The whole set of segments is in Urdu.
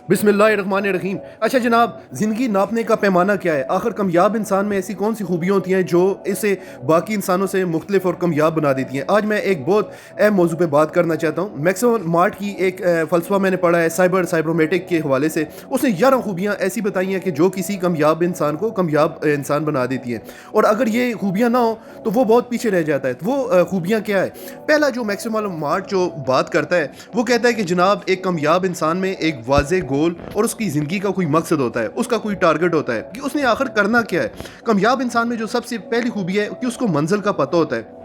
بسم اللہ الرحمن الرحیم۔ اچھا جناب، زندگی ناپنے کا پیمانہ کیا ہے؟ آخر کامیاب انسان میں ایسی کون سی خوبیاں ہوتی ہیں جو اسے باقی انسانوں سے مختلف اور کامیاب بنا دیتی ہیں؟ آج میں ایک بہت اہم موضوع پہ بات کرنا چاہتا ہوں۔ میکسویل مارٹ کی ایک فلسفہ میں نے پڑھا ہے سائبرومیٹک کے حوالے سے۔ اس نے 11 خوبیاں ایسی بتائی ہیں کہ جو کسی کامیاب انسان کو کامیاب انسان بنا دیتی ہیں، اور اگر یہ خوبیاں نہ ہوں تو وہ بہت پیچھے رہ جاتا ہے۔ تو وہ خوبیاں کیا ہے؟ پہلا جو میکسویل مارٹ جو بات کرتا ہے وہ کہتا ہے کہ جناب ایک کامیاب انسان میں ایک واضح گول اور اس کی زندگی کا کوئی مقصد ہوتا ہے، اس کا کوئی ٹارگٹ ہوتا ہے کہ اس نے آخر کرنا کیا ہے۔ کامیاب انسان میں جو سب سے پہلی خوبی ہے کہ اس کو منزل کا پتہ ہوتا ہے۔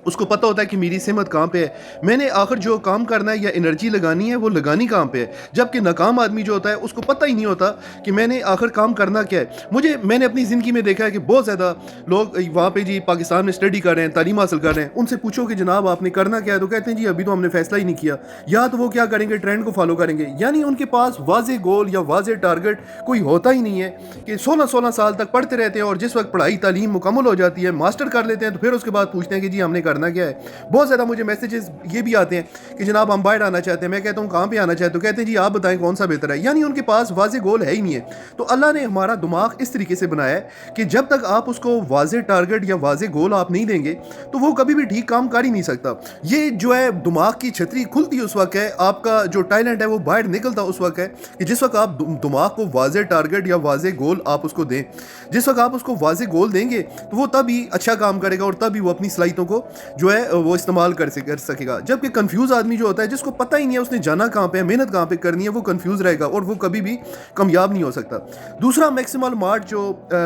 اس کو پتہ ہوتا ہے کہ میری سمت کہاں پہ ہے، میں نے آخر جو کام کرنا ہے یا انرجی لگانی ہے وہ لگانی کہاں پہ ہے۔ جبکہ ناکام آدمی جو ہوتا ہے اس کو پتہ ہی نہیں ہوتا کہ میں نے آخر کام کرنا کیا ہے۔ میں نے اپنی زندگی میں دیکھا ہے کہ بہت زیادہ لوگ وہاں پہ جی پاکستان میں اسٹڈی کر رہے ہیں، تعلیم حاصل کر رہے ہیں، ان سے پوچھو کہ جناب آپ نے کرنا کیا ہے تو کہتے ہیں جی ابھی تو ہم نے فیصلہ ہی نہیں کیا، یا تو وہ کیا کریں گے، ٹرینڈ کو فالو کریں گے۔ یعنی ان کے پاس واضح گول یا واضح ٹارگٹ کوئی ہوتا ہی نہیں ہے کہ 16 سال تک پڑھتے رہتے ہیں، اور جس وقت پڑھائی تعلیم مکمل ہو جاتی ہے، ماسٹر کر لیتے ہیں، تو پھر اس کے بعد پوچھتے ہیں کہ جی ہم نے کرنا کیا ہے۔ بہت زیادہ مجھے میسیجز یہ بھی آتے ہیں کہ جناب ہم باہر آنا چاہتے ہیں، میں کہتا ہوں کہاں پہ آنا چاہتے ہو، کہتے ہیں جی آپ بتائیں کون سا بہتر ہے۔ یعنی ان کے پاس واضح گول ہے ہی نہیں ہے۔ تو اللہ نے ہمارا دماغ اس طریقے سے بنایا ہے کہ جب تک آپ اس کو واضح ٹارگٹ یا واضح گول آپ نہیں دیں گے تو وہ کبھی بھی ٹھیک کام کر ہی نہیں سکتا۔ یہ جو ہے دماغ کی چھتری کھلتی اس وقت ہے، آپ کا جو ٹیلنٹ ہے وہ باہر نکلتا اس وقت ہے کہ جس وقت آپ دماغ کو واضح ٹارگٹ یا واضح گول آپ اس کو دیں۔ جس وقت آپ اس کو واضح گول دیں گے تو وہ تب ہی اچھا کام کرے گا، اور تب ہی وہ اپنی صلاحیتوں کو جو ہے وہ استعمال کر سکے گا۔ جبکہ کنفیوز آدمی جو ہوتا ہے، جس کو پتہ ہی نہیں ہے اس نے جانا کہاں پہ ہے، محنت کہاں پہ کرنی ہے، وہ کنفیوز رہے گا اور وہ کبھی بھی کامیاب نہیں ہو سکتا۔ دوسرا میکسیمل مارٹ جو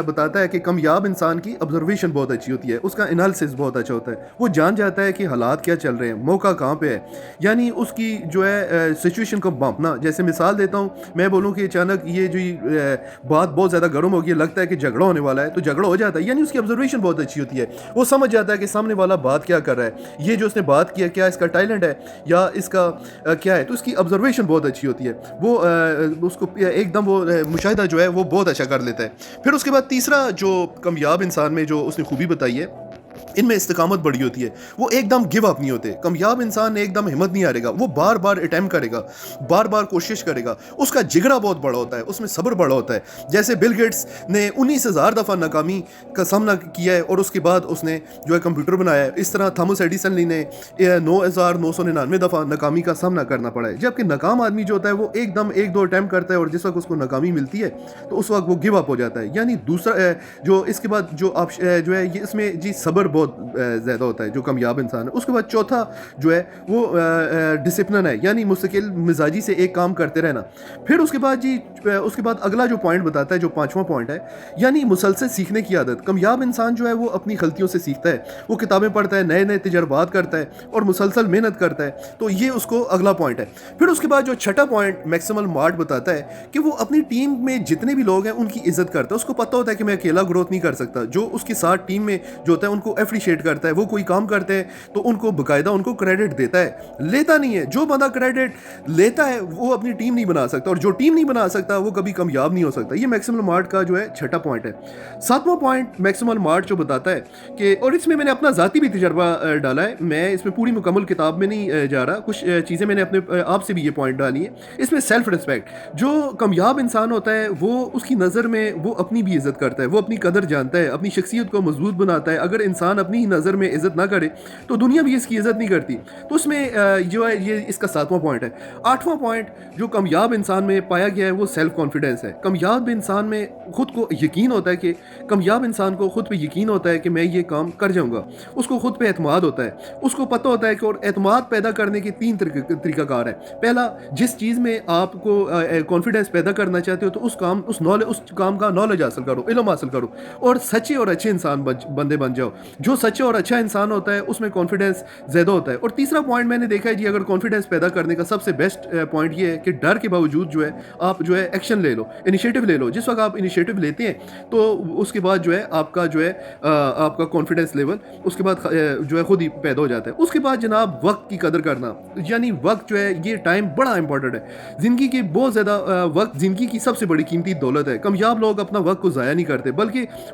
بتاتا ہے کہ کامیاب انسان کی آبزرویشن بہت اچھی ہوتی ہے، اس کا انالیسس بہت اچھا ہوتا ہے، وہ جان جاتا ہے کہ حالات کیا چل رہے ہیں، موقع کہاں پہ ہے۔ یعنی اس کی جو ہے سچویشن کو بھانپنا۔ جیسے مثال دیتا ہوں، میں بولوں کہ اچانک یہ جو بات بہت زیادہ گرم ہو گئی، لگتا ہے کہ جھگڑا ہونے والا ہے، تو جھگڑا ہو جاتا ہے۔ یعنی اس کی آبزرویشن بہت اچھی ہوتی ہے، وہ سمجھ جاتا ہے کہ سامنے والا بات کیا کر رہا ہے، یہ جو اس نے بات کیا کیا اس کا ٹیلنٹ ہے یا اس کا کیا ہے۔ تو اس کی آبزرویشن بہت اچھی ہوتی ہے، وہ اس کو ایک دم وہ مشاہدہ جو ہے وہ بہت اچھا کر لیتا ہے۔ پھر اس کے بعد تیسرا جو کامیاب انسان میں جو اس نے خوبی بتائی ہے، ان میں استقامت بڑی ہوتی ہے۔ وہ ایک دم گیو اپ نہیں ہوتے۔ کامیاب انسان ایک دم ہمت نہیں ہارے گا، وہ بار بار اٹیمپٹ کرے گا، بار بار کوشش کرے گا۔ اس کا جگرا بہت بڑا ہوتا ہے، اس میں صبر بڑا ہوتا ہے۔ جیسے بل گیٹس نے 19,000 دفعہ ناکامی کا سامنا کیا ہے اور اس کے بعد اس نے جو ہے کمپیوٹر بنایا ہے، اس طرح تھامس ایڈیسن نے 9,999 دفعہ ناکامی کا سامنا کرنا پڑا ہے۔ جبکہ ناکام آدمی جو ہوتا ہے وہ ایک دم ایک دو اٹیمپٹ کرتا ہے، اور جس وقت اس کو ناکامی ملتی ہے تو اس وقت وہ گیو اپ ہو جاتا ہے۔ یعنی دوسرا جو اس کے بعد جو ہے یہ اس میں جی صبر بہت زیادہ ہوتا ہے جو کامیاب انسان ہے۔ اس کے بعد چوتھا جو ہے وہ ڈسپلن ہے، یعنی مستقل مزاجی سے ایک کام کرتے رہنا۔ پھر اس کے بعد اگلا جو پوائنٹ بتاتا ہے، جو 5واں پوائنٹ ہے، یعنی مسلسل سیکھنے کی عادت۔ کامیاب انسان جو ہے وہ اپنی غلطیوں سے سیکھتا ہے، وہ کتابیں پڑھتا ہے، نئے نئے تجربات کرتا ہے اور مسلسل محنت کرتا ہے۔ تو یہ اس کو اگلا پوائنٹ ہے۔ پھر اس کے بعد جو چھٹا پوائنٹ میکسیمل مارٹ بتاتا ہے کہ وہ اپنی ٹیم میں جتنے بھی لوگ ہیں ان کی عزت کرتا ہے۔ اس کو پتہ ہوتا ہے کہ میں اکیلا گروتھ نہیں کر سکتا، جو اس کے ساتھ ٹیم میں جو ہوتا ہے ان کو اپریشیٹ کرتا ہے۔ وہ کوئی کام کرتے ہیں تو ان کو باقاعدہ ان کو کریڈٹ دیتا ہے، لیتا نہیں ہے۔ جو بندہ کریڈٹ لیتا ہے وہ اپنی ٹیم نہیں بنا سکتا، اور جو ٹیم نہیں بنا سکتا وہ کبھی کامیاب نہیں ہو سکتا۔ یہ میکسیمل مارٹ کا جو ہے چھٹا پوائنٹ ہے۔ ساتواں پوائنٹ میکسیمل مارٹ جو بتاتا ہے کہ، اور اس میں نے اپنا ذاتی بھی تجربہ ڈالا ہے، میں اس میں پوری مکمل کتاب میں نہیں جا رہا، کچھ چیزیں میں نے اپنے آپ سے بھی یہ پوائنٹ ڈالی ہیں۔ اس میں سیلف رسپیکٹ۔ جو کامیاب انسان ہوتا ہے وہ اس کی نظر میں وہ اپنی بھی عزت کرتا ہے، وہ اپنی قدر جانتا ہے، اپنی شخصیت کو مضبوط بناتا ہے۔ اگر انسان اپنی ہی نظر میں عزت نہ کرے تو دنیا بھی اس کی عزت نہیں کرتی۔ تو اس میں جو ہے یہ اس کا 7واں پوائنٹ ہے۔ 8واں پوائنٹ جو کامیاب انسان میں پایا گیا ہے وہ سیلف کانفیڈنس ہے۔ کامیاب انسان میں خود کو یقین ہوتا ہے کہ کامیاب انسان کو خود پہ یقین ہوتا ہے کہ میں یہ کام کر جاؤں گا۔ اس کو خود پہ اعتماد ہوتا ہے، اس کو پتہ ہوتا ہے کہ، اور اعتماد پیدا کرنے کے 3 طریقہ کار ہے۔ پہلا، جس چیز میں آپ کو کانفیڈنس پیدا کرنا چاہتے ہو تو اس کام کا نالج حاصل کرو، علم حاصل کرو، اور سچے اور اچھے انسان بندے بن جاؤ۔ جو سچے اور اچھا انسان ہوتا ہے اس میں کانفیڈنس زیادہ ہوتا ہے۔ اور تیسرا پوائنٹ میں نے دیکھا ہے جی، اگر کانفیڈنس پیدا کرنے کا سب سے بیسٹ پوائنٹ یہ ہے کہ ڈر کے باوجود جو ہے آپ جو ہے ایکشن لے لو، انیشیٹو لے لو۔ جس وقت آپ انیشیٹو لیتے ہیں تو اس کے بعد جو ہے آپ کا کانفیڈنس لیول اس کے بعد جو ہے خود ہی پیدا ہو جاتا ہے۔ اس کے بعد جناب وقت کی قدر کرنا، یعنی وقت جو ہے یہ ٹائم بڑا امپورٹنٹ ہے زندگی کے، بہت زیادہ وقت زندگی کی سب سے بڑی قیمتی دولت ہے۔ کامیاب لوگ اپنا وقت کو ضائع نہیں کرتے بلکہ